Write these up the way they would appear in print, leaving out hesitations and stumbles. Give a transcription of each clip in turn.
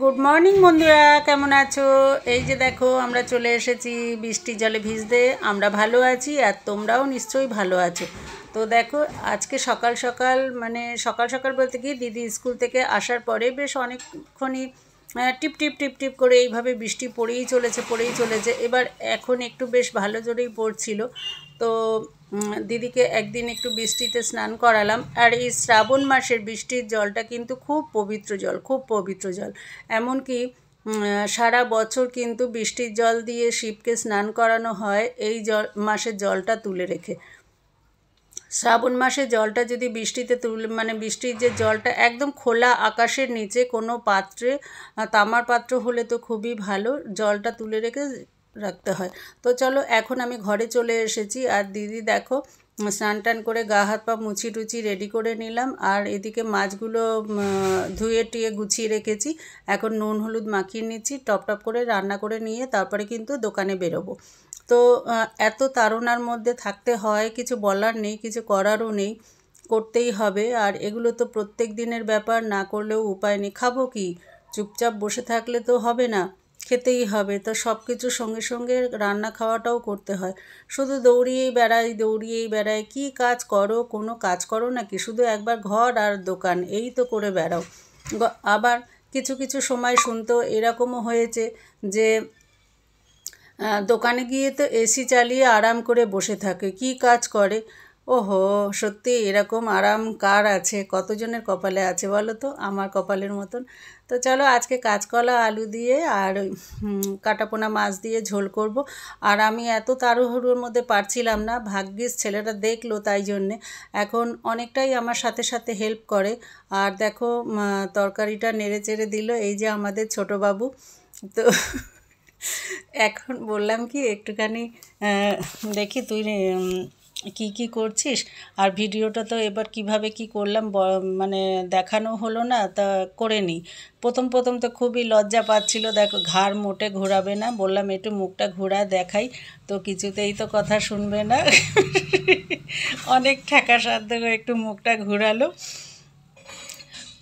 Good morning বন্ধুরা, কেমন আছো? এই যে দেখো, আমরা চলে এসেছি বৃষ্টির জলে ভিজতে। আমরা ভালো আছি আর তোমরাও নিশ্চয়ই ভালো আছো। তো দেখো, আজকে সকাল সকাল মানে সকাল সকাল বলতে কি, দিদি স্কুল থেকে আসার পরে বেশ অনেকক্ষণই টিপ টিপ টিপ টিপ করে এইভাবে বৃষ্টি পড়েই চলেছে। এবার এখন একটু বেশ ভালো জোরেই পড়ছিল। তো দিদিকে একদিন একটু বৃষ্টিতে স্নান করালাম। আর এই শ্রাবণ মাসের বৃষ্টির জলটা কিন্তু খুব পবিত্র জল, খুব পবিত্র জল। এমনকি সারা বছর কিন্তু বৃষ্টির জল দিয়ে শিবকে স্নান করানো হয় এই মাসের জলটা তুলে রেখে। শ্রাবণ মাসে জলটা যদি বৃষ্টিতে মানে বৃষ্টির যে জলটা একদম খোলা আকাশের নিচে কোনো পাত্রে, তামার পাত্র হলে তো খুবই ভালো, জলটা তুলে রেখে রাখতে হয়। তো চলো, এখন আমি ঘরে চলে এসেছি। আর দিদি দেখো, স্নান টান করে গা হাত পা মুছি টুচি রেডি করে নিলাম। আর এদিকে মাছগুলো ধুয়ে টুয়ে গুছিয়ে রেখেছি। এখন নুন হলুদ মাখিয়ে নিচ্ছি, টপ টপ করে রান্না করে নিয়ে তারপরে কিন্তু দোকানে বেরোবো। তো এত তাড়নার মধ্যে থাকতে হয়, কিছু বলার নেই, কিছু করারও নেই, করতেই হবে। আর এগুলো তো প্রত্যেক দিনের ব্যাপার, না করলেও উপায় নেই। খাবো কি? চুপচাপ বসে থাকলে তো হবে না, খেতেই হবে। তো সব কিছুর সঙ্গে সঙ্গে রান্না খাওয়াটাও করতে হয়। শুধু দৌড়িয়েই বেড়াই, কি কাজ করো? কোনো কাজ করো নাকি? শুধু একবার ঘর আর দোকান এই তো করে বেড়াও। আবার কিছু কিছু সময় শুনতো এরকমও হয়েছে যে দোকানে গিয়ে তো এসি চালিয়ে আরাম করে বসে থাকে, কি কাজ করে? ওহো, সত্যি এরকম আরাম কার আছে? কতজনের কপালে আছে বলো তো? আমার কপালের মতন। তো চলো, আজকে কাঁচকলা আলু দিয়ে আর কাটাপোনা মাছ দিয়ে ঝোল করব। আর আমি এত তাড়াহুড়োর মধ্যে পারছিলাম না, ভাগ্যিস ছেলেটা দেখলো, তাই জন্যে এখন অনেকটাই আমার সাথে সাথে হেল্প করে। আর দেখো, তরকারিটা নেড়ে চেড়ে দিল এই যে আমাদের ছোটো বাবু। তো এখন বললাম কি, একটুখানি দেখি তুই কি কি করছিস। আর ভিডিওটা তো এবার কিভাবে কি করলাম মানে দেখানো হলো না, তা করে নিই। প্রথম প্রথম তো খুবই লজ্জা পাচ্ছিল। দেখো, ঘাড় মোটে ঘোরাবে না, বললাম একটু মুখটা ঘোরা দেখাই, তো কিছুতেই তো কথা শুনবে না। অনেক ঠেকা সাধ্য একটু মুখটা ঘোরালো।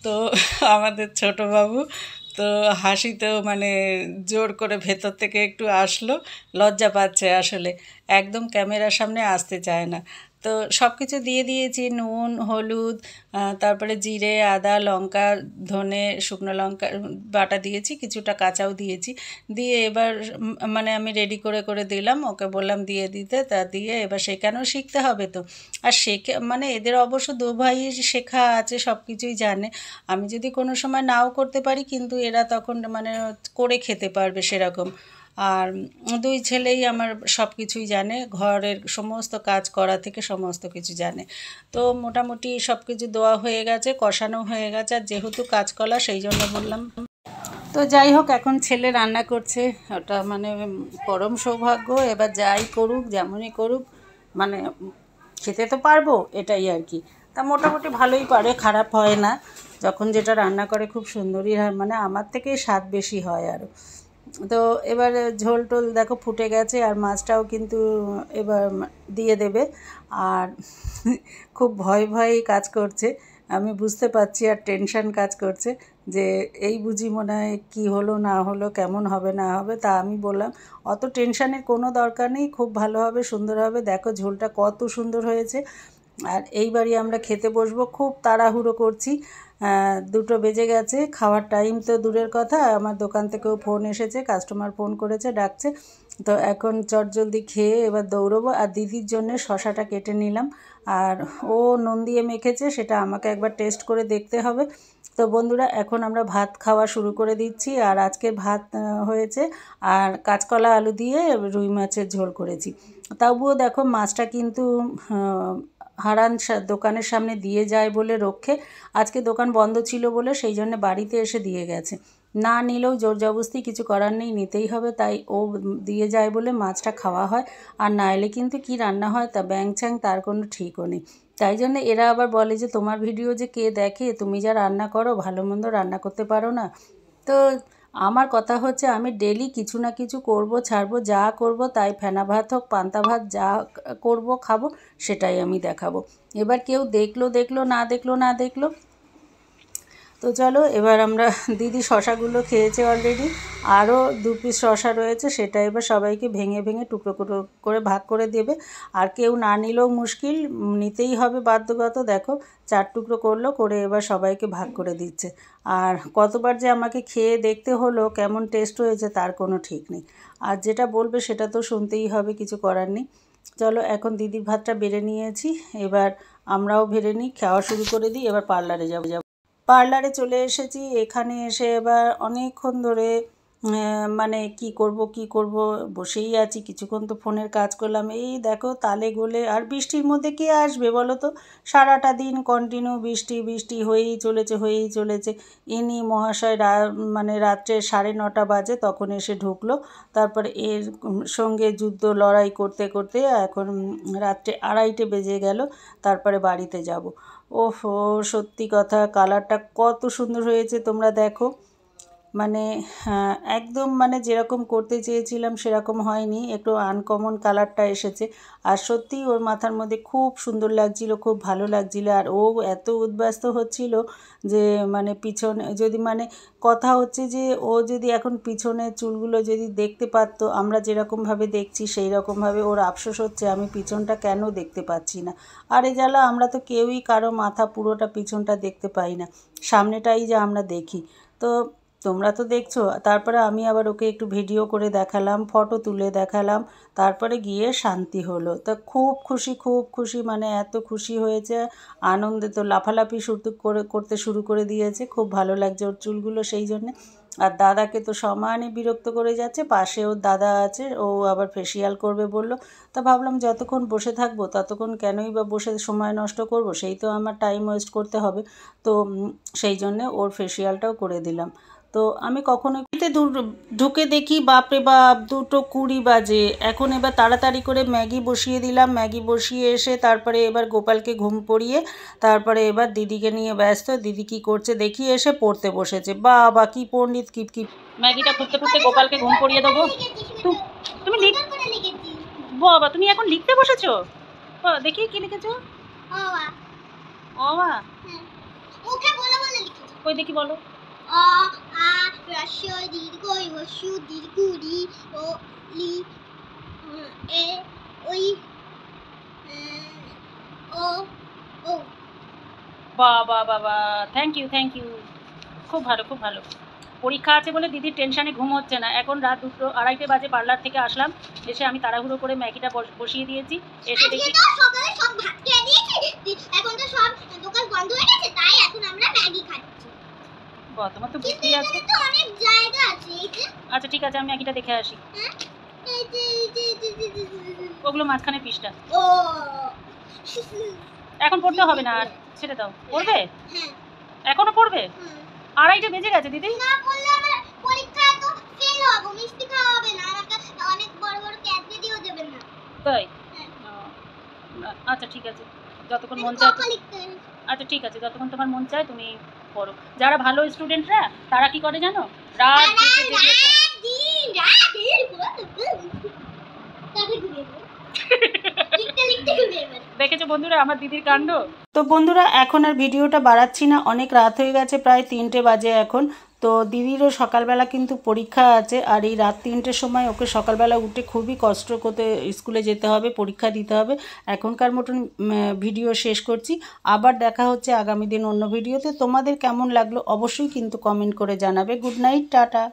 তো আমাদের ছোট বাবু তো হাসিতেও মানে জোর করে ভেতর থেকে একটু আসলো, লজ্জা পাচ্ছে আসলে, একদম ক্যামেরার সামনে আসতে চায় না। তো সব কিছু দিয়ে দিয়েছি, নুন হলুদ, তারপরে জিরে আদা লঙ্কা ধনে শুকনো লঙ্কা বাটা দিয়েছি, কিছুটা কাঁচাও দিয়েছি। দিয়ে এবার মানে আমি রেডি করে করে দিলাম, ওকে বললাম দিয়ে দিতে, তা দিয়ে এবার শেখানো শিখতে হবে তো। আর মানে এদের অবশ্য দু ভাই শেখা আছে, সব কিছুই জানে। আমি যদি কোনো সময় নাও করতে পারি, কিন্তু এরা তখন মানে করে খেতে পারবে সেরকম। আর দুই ছেলেই আমার সব কিছুই জানে, ঘরের সমস্ত কাজ করা থেকে সমস্ত কিছু জানে। তো মোটামুটি সব কিছু দেওয়া হয়ে গেছে, কষানো হয়ে গেছে। আর যেহেতু কাঁচকলা, সেই জন্য বললাম। তো যাই হোক, এখন ছেলে রান্না করছে, ওটা মানে পরম সৌভাগ্য। এবার যাই করুক, যেমনই করুক, মানে খেতে তো পারবো, এটাই আর কি। তা মোটামুটি ভালোই পারে, খারাপ হয় না। যখন যেটা রান্না করে খুব সুন্দরই হয়, মানে আমার থেকে স্বাদ বেশি হয় আরও। তো এবার ঝোল টোল দেখো ফুটে গেছে, আর মাছটাও কিন্তু এবার দিয়ে দেবে। আর খুব ভয় ভয়ই কাজ করছে, আমি বুঝতে পারছি, আর টেনশন কাজ করছে যে এই বুঝি মনে হয় কী হলো না হলো, কেমন হবে না হবে। তা আমি বললাম অত টেনশানের কোনো দরকার নেই, খুব ভালো হবে, সুন্দর হবে। দেখো ঝোলটা কত সুন্দর হয়েছে। আর এইবারই আমরা খেতে বসবো, খুব তাড়াহুড়ো করছি। 2টো বেজে গেছে, খাওয়ার টাইম তো দূরের কথা, আমার দোকান থেকেও ফোন এসেছে, কাস্টমার ফোন করেছে, ডাকছে। তো এখন চটজলদি খেয়ে এবার দৌড়বো। আর দিদির জন্য শশাটা কেটে নিলাম। আর ও নুন দিয়ে মেখেছে, সেটা আমাকে একবার টেস্ট করে দেখতে হবে। তো বন্ধুরা, এখন আমরা ভাত খাওয়া শুরু করে দিচ্ছি। আর আজকের ভাত হয়েছে আর কাঁচকলা আলু দিয়ে রুই মাছের ঝোল করেছি। তবুও দেখো, মাছটা কিন্তু হারান দোকানের সামনে দিয়ে যায় বলে রক্ষে। আজকে দোকান বন্ধ ছিল বলে সেই জন্য বাড়িতে এসে দিয়ে গেছে। না নিলেও জোর জবরদস্তি কিছু করার নেই, নিতেই হবে। তাই ও দিয়ে যায় বলে মাছটা খাওয়া হয়। আর না এলে কিন্তু কী রান্না হয় তা ব্যাং ছ্যাং তার কোনো ঠিকও নেই। তাই জন্য এরা আবার বলে যে তোমার ভিডিও যে কে দেখে, তুমি যা রান্না করো, ভালো মন্দ রান্না করতে পারো না। তো আমার কথা হচ্ছে, আমি ডেলি কিছু না কিছু করব, ছাড়বো, যা করব তাই ফেনা ভাত হোক পান্তা ভাত, যা করব খাবো, সেটাই আমি দেখাবো। এবার কেউ দেখলো দেখলো, না দেখলো না দেখলো। তো চলো এবার আমরা দিদি শশাগুলো খেয়েছে অলরেডি, আরও 2 পিস শশা রয়েছে, সেটা এবার সবাইকে ভেঙে ভেঙে টুকরো টুকরো করে ভাগ করে দেবে। আর কেউ না নিলেও মুশকিল, নিতেই হবে বাধ্যগত। দেখো 4 টুকরো করলো, করে এবার সবাইকে ভাগ করে দিচ্ছে। আর কতবার যে আমাকে খেয়ে দেখতে হলো কেমন টেস্ট হয়েছে তার কোনো ঠিক নেই। আর যেটা বলবে সেটা তো শুনতেই হবে, কিছু করার নেই। চলো এখন দিদির ভাতটা বেড়ে নিয়েছি, এবার আমরাও বেড়ে নিই, খাওয়া শুরু করে দিই। এবার পার্লারে যাব। পার্লারে চলে এসেছি, এখানে এসে এবার অনেকক্ষণ ধরে মানে কি করব বসেই আছি। কিছুক্ষণ তো ফোনের কাজ করলাম, এই দেখো তালে গোলে। আর বৃষ্টির মধ্যে কে আসবে বলো তো, সারাটা দিন কন্টিনিউ বৃষ্টি বৃষ্টি হয়েই চলেছে। ইনি মহাশয় মানে রাত্রে 9:30 বাজে তখন এসে ঢুকলো। তারপরে এর সঙ্গে যুদ্ধ লড়াই করতে করতে এখন রাত্রে 2:30 বেজে গেল। তারপরে বাড়িতে যাব। ওহো, সত্যি কথা, কালারটা কত সুন্দর হয়েছে তোমরা দেখো। মানে একদম মানে যেরকম করতে চেয়েছিলাম সেরকম হয়নি, একটু আনকমন কালারটা এসেছে। আর সত্যিই ওর মাথার মধ্যে খুব সুন্দর লাগছিল, খুব ভালো লাগছিল। আর ও এত উদ্ব্যস্ত হচ্ছিল যে মানে পিছনে যদি মানে কথা হচ্ছে যে ও যদি এখন পিছনের চুলগুলো যদি দেখতে পারতো আমরা যেরকমভাবে দেখছি সেই রকমভাবে, ওর আফসোস হচ্ছে আমি পিছনটা কেন দেখতে পাচ্ছি না। আরে জ্বালা, আমরা তো কেউই কারো মাথা পুরোটা পিছনটা দেখতে পাই না, সামনেটাই যা আমরা দেখি। তো তোমরা তো দেখছো। তারপরে আমি আবার ওকে একটু ভিডিও করে দেখালাম, ফটো তুলে দেখালাম, তারপরে গিয়ে শান্তি হলো। তা খুব খুশি, মানে এত খুশি হয়েছে, আনন্দে তো লাফালাফি করতে শুরু করে দিয়েছে। খুব ভালো লাগছে ওর চুলগুলো সেই জন্যে। আর দাদাকে তো সমানে বিরক্ত করে যাচ্ছে, পাশে ওর দাদা আছে, ও আবার ফেসিয়াল করবে বললো। তা ভাবলাম যতক্ষণ বসে থাকবো ততক্ষণ কেনই বা বসে সময় নষ্ট করব, সেই তো আমার টাইম ওয়েস্ট করতে হবে। তো সেই জন্যে ওর ফেসিয়ালটাও করে দিলাম। তো আমি কখনো ঢুকে দেখি বাপরে বাপ 2:20 বাজে। এখন এবার তাড়াতাড়ি করে ম্যাগি বসিয়ে দিলাম, ম্যাগি বসিয়ে এসে তারপরে এবার গোপালকে ঘুম পড়িয়ে তারপরে এবার দিদিকে নিয়ে ব্যস্ত। দিদি কি করছে দেখি, এসে পড়তে বসেছে। বাবা কি পণ্ডিত, কি ম্যাগিটা ফুটতে ফুটতে গোপালকে ঘুম পড়িয়ে দেবো। তুমি বাবা তুমি এখন লিখতে বসেছো? দেখি কি লিখেছো? ওই দেখি বলো। অ আ হ্রস্ব দীর্ঘ হ্রস্ব দীর্ঘ রি ও লি এ ওই ও ও। বাবা থ্যাংক ইউ খুব ভালো। পরীক্ষা আছে বলে দিদির টেনশানে ঘুম হচ্ছে না। এখন রাত 2:30 বাজে, পার্লার থেকে আসলাম, এসে আমি তাড়াহুড়ো করে ম্যাগিটা বসিয়ে দিয়েছি। এসে দেখি সকালে সব ভাত খেয়ে দিয়েছি, এখন তো সব দোকান বন্ধ হয়ে গেছে, তাই এখন আমরা ম্যাগি খাচ্ছি। বাহ, তোমার তো বুদ্ধি আছে। অনেক জায়গা আছে। আচ্ছা ঠিক আছে, আমি ম্যাগিটা দেখে আসি। ওগুলো মাঝখানে পিসটা। ও এখন পড়তে হবে না, আর ছেড়ে দাও। পড়বে? এখনো পড়বে? 2:30 বেজে গেছে দিদি। না পড়লে আমার পরীক্ষায় তো ফেল হব, মিষ্টি খাওয়া হবে না, আমাকে অনেক বড় বড় ক্যাডবেরিও দেবেন না। তাই? আচ্ছা ঠিক আছে, যতক্ষণ মন চায়। আচ্ছা ঠিক আছে, যতক্ষণ তোমার মন চায় তুমি পড়ো। যারা ভালো স্টুডেন্টরা তারা কি করে জানো, রাত দেখেছো বন্ধুরা আমার দিদির কাণ্ড। তো বন্ধুরা এখন আর ভিডিওটা বাড়াচ্ছি না, অনেক রাত হয়ে গেছে, প্রায় 3টে বাজে এখন। তো দিদিরও সকালবেলা কিন্তু পরীক্ষা আছে, আর এই রাত 3টের সময় ওকে সকালবেলা উঠে খুবই কষ্ট করতে স্কুলে যেতে হবে, পরীক্ষা দিতে হবে। এখনকার মতন ভিডিও শেষ করছি, আবার দেখা হচ্ছে আগামী দিন অন্য ভিডিওতে। তোমাদের কেমন লাগলো অবশ্যই কিন্তু কমেন্ট করে জানাবে। Good night, tata.